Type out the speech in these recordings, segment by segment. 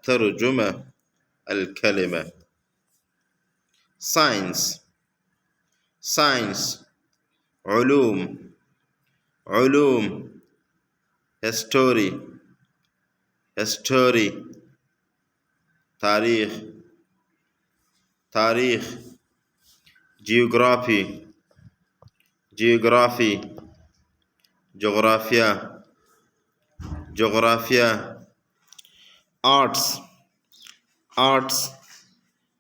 الترجمة الكلمة. science science علوم علوم. history history تاريخ تاريخ. geography geography جغرافيا جغرافيا. arts arts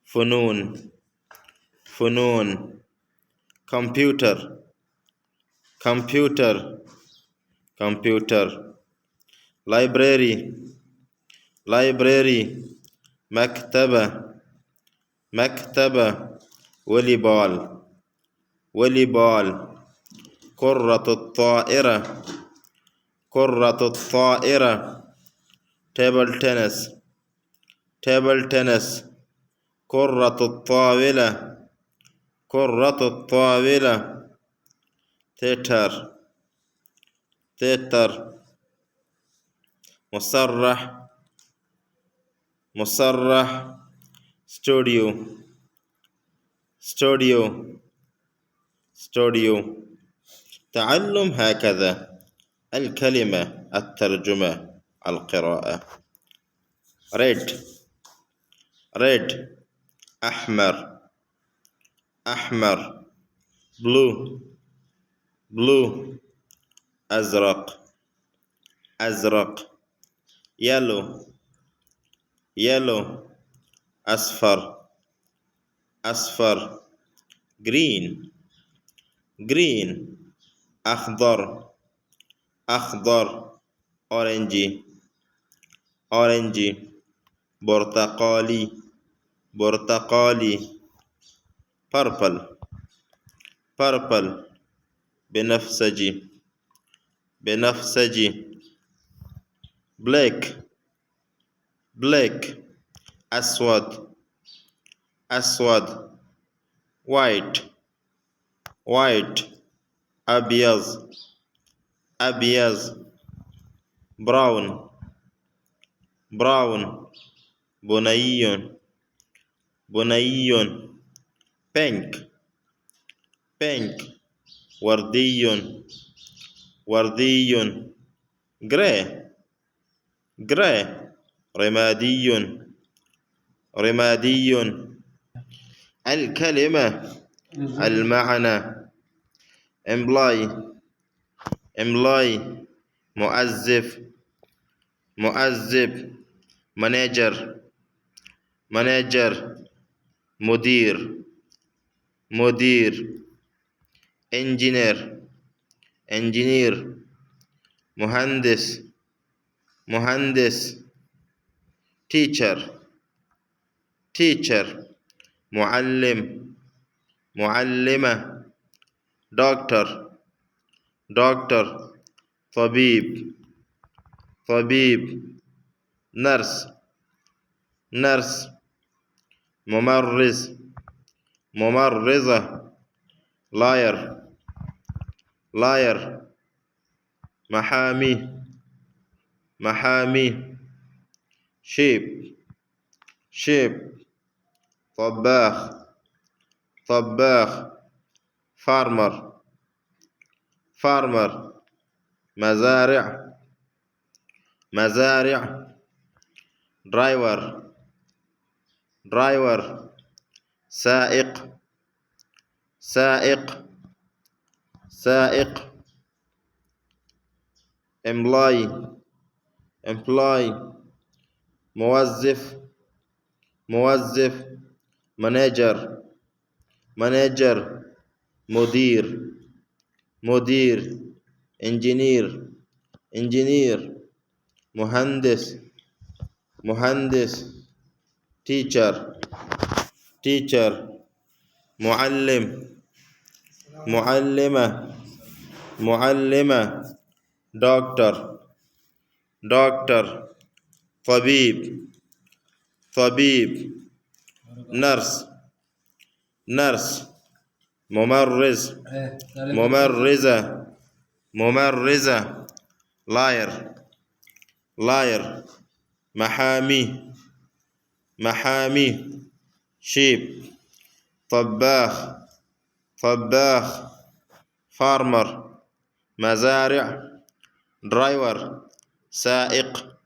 فنون فنون. computer computer computer. library library مكتبة مكتبة. volleyball volleyball. كرة الطائرة كرة الطائرة. table tennis table tennis. كرة الطاولة كرة الطاولة. theater theater. مسرح مسرح. studio studio studio. تعلم هكذا الكلمة الترجمة القراءة. red red أحمر أحمر. blue blue أزرق أزرق. yellow yellow أصفر أصفر. green green أخضر أخضر. orange orange. برتقالي برتقالي. purple purple بنفسجي بنفسجي. black black أسود أسود. white white أبيض أبيض. brown brown بني بني. pink pink وردي وردي. grey grey رمادي رمادي. الكلمة المعنى. employ employ مؤذف مؤذف. manager manager مدير مدير. engineer engineer مهندس مهندس. teacher teacher معلم معلمة. doctor doctor طبيب طبيب. nurse nurse ممرض ممرضة. liar liar محامي محامي. sheep sheep طباخ طباخ. farmer farmer مزارع مزارع. driver driver سائق سائق سائق. employee employee موظف موظف. manager manager مدير مدير. engineer engineer مهندس مهندس. teacher teacher معلم معلمة معلمة. doctor doctor طبيب طبيب. nurse nurse ممرض ممرضة ممرضة. liar liar محامي محامي sheep طباخ farmer مزارع driver سائق